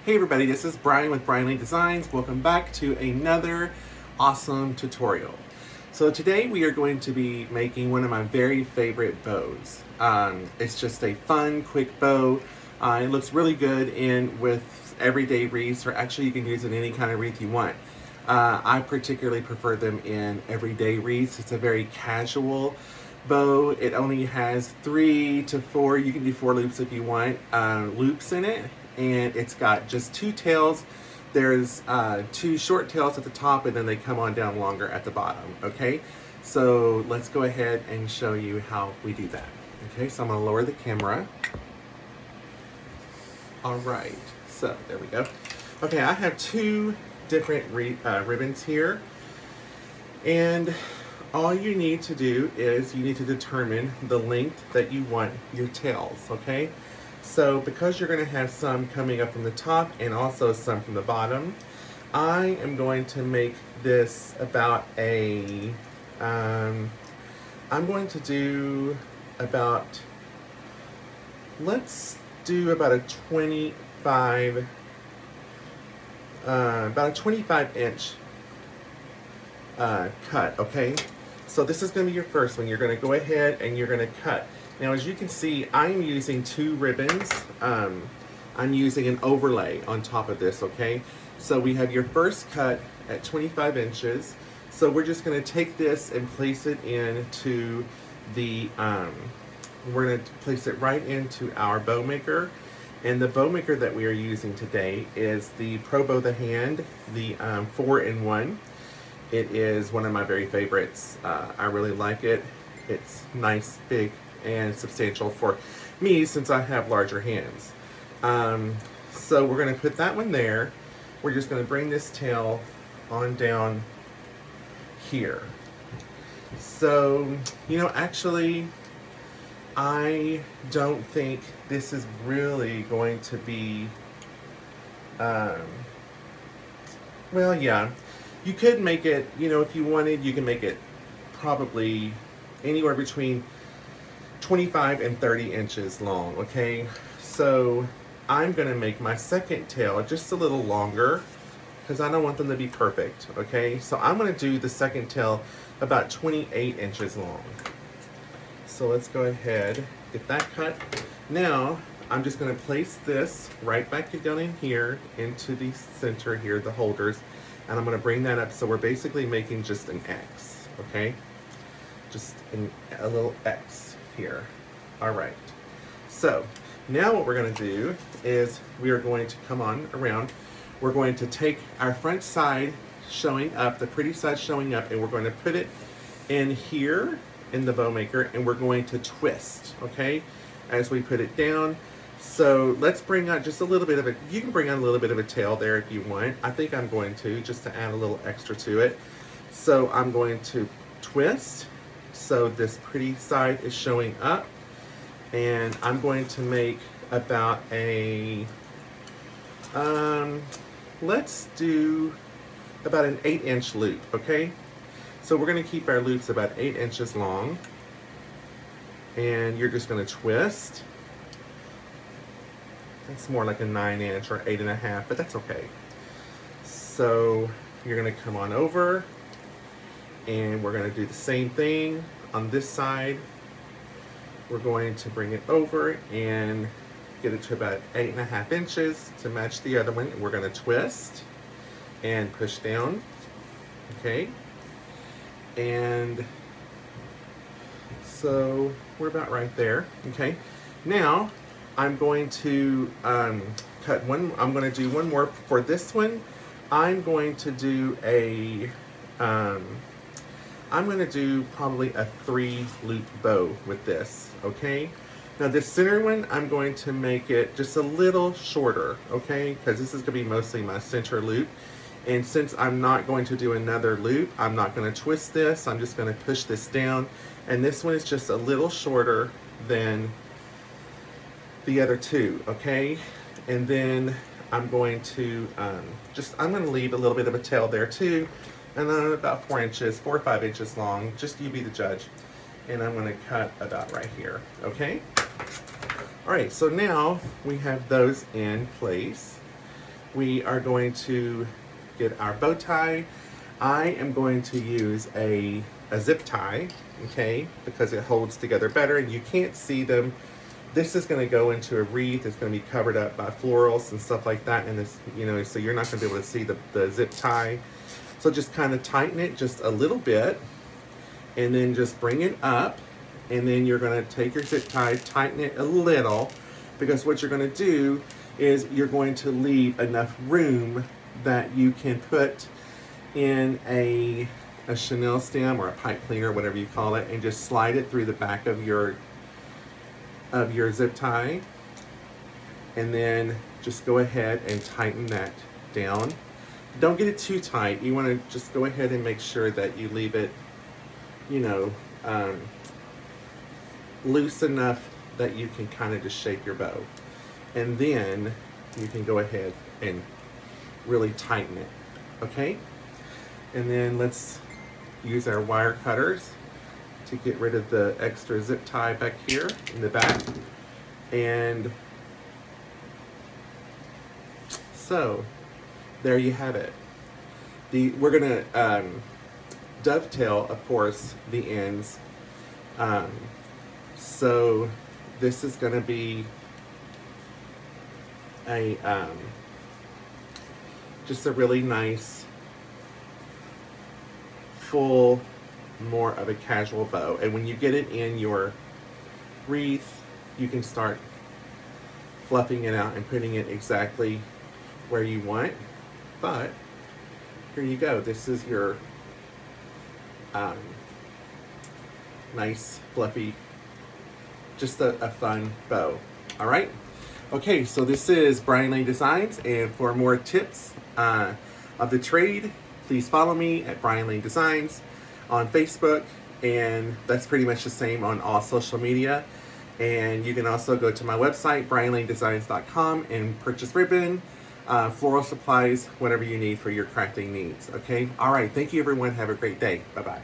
Hey everybody, this is Brian with Brian Lee Designs. Welcome back to another awesome tutorial. So today we are going to be making one of my very favorite bows. It's just a fun, quick bow. It looks really good in with everyday wreaths, or actually you can use it in any kind of wreath you want. I particularly prefer them in everyday wreaths. It's a very casual bow. It only has 3 to 4, you can do 4 loops if you want, loops in it. And it's got just 2 tails. There's 2 short tails at the top, and then they come on down longer at the bottom, okay? So let's go ahead and show you how we do that. Okay, so I'm gonna lower the camera. All right, so there we go. Okay, I have 2 different ribbons here. And all you need to do is you need to determine the length that you want your tails, okay? So because you're going to have some coming up from the top and also some from the bottom, I am going to make this about a, I'm going to do about, let's do about a 25 inch cut, okay? So this is going to be your first one. You're going to go ahead and you're going to cut. Now, as you can see, I'm using 2 ribbons. I'm using an overlay on top of this, okay? So we have your first cut at 25 inches. So we're just going to take this and place it into the, we're going to place it right into our bow maker. And the bow maker that we are using today is the Pro Bow the Hand, the 4-in-1. It is one of my very favorites. I really like it. It's nice, big, and substantial for me since I have larger hands. So we're going to put that one there. We're just going to bring this tail on down here. So, you know, actually, I don't think this is really going to be, well, yeah. You could make it, you know, if you wanted, you can make it probably anywhere between 25 and 30 inches long, okay? So I'm gonna make my second tail just a little longer because I don't want them to be perfect, okay? So I'm gonna do the second tail about 28 inches long. So let's go ahead, get that cut. Now, I'm just gonna place this right back down in here into the center here, the holders, and I'm gonna bring that up so we're basically making just an X, okay? Just a little X here. All right. So now what we're going to do is we are going to come on around. We're going to take our front side showing up, the pretty side showing up, and we're going to put it in here in the bow maker, and we're going to twist, okay, as we put it down. So let's bring out just a little bit of you can bring out a little bit of a tail there if you want. I think I'm going to, just to add a little extra to it. So I'm going to twist. So this pretty side is showing up, and I'm going to make about a, let's do about an 8-inch loop, okay? So we're gonna keep our loops about 8 inches long, and you're just gonna twist. It's more like a 9-inch or 8.5, but that's okay. So you're gonna come on over, and we're going to do the same thing on this side. We're going to bring it over and get it to about 8.5 inches to match the other one. We're going to twist and push down, okay? And so we're about right there, okay? Now I'm going to cut one. I'm going to do one more for this one. I'm going to do a I'm going to do probably a 3-loop bow with this, okay? Now this center one, I'm going to make it just a little shorter, okay? Because this is going to be mostly my center loop. And since I'm not going to do another loop, I'm not going to twist this. I'm just going to push this down. And this one is just a little shorter than the other 2, okay? And then I'm going to I'm going to leave a little bit of a tail there too. And then about 4 inches, 4 or 5 inches long, just you be the judge. And I'm gonna cut about right here, okay? All right, so now we have those in place. we are going to get our bow tie. I am going to use a zip tie, okay, because it holds together better and you can't see them. This is going to go into a wreath. It's going to be covered up by florals and stuff like that, and this, you know, so you're not going to be able to see the zip tie. So just kind of tighten it just a little bit, and then just bring it up, and then you're going to take your zip tie, tighten it a little, because what you're going to do is you're going to leave enough room that you can put in a chenille stem or a pipe cleaner, whatever you call it, and just slide it through the back of your zip tie, and then just go ahead and tighten that down. Don't get it too tight. You want to just go ahead and make sure that you leave it, you know, loose enough that you can kind of just shape your bow. And then you can go ahead and really tighten it, okay? And then let's use our wire cutters to get rid of the extra zip tie back here in the back. And so there you have it. We're gonna dovetail, of course, the ends. So this is gonna be a just a really nice full, more of a casual bow. And when you get it in your wreath, you can start fluffing it out and putting it exactly where you want. But here you go. This is your nice, fluffy, just a fun bow. All right. Okay, so this is Brian Lane Designs, and for more tips of the trade, please follow me at Brian Lane Designs on Facebook, and that's pretty much the same on all social media. And you can also go to my website, brianlanedesigns.com, and purchase ribbon, floral supplies, whatever you need for your crafting needs. Okay? All right. Thank you, everyone. Have a great day. Bye-bye.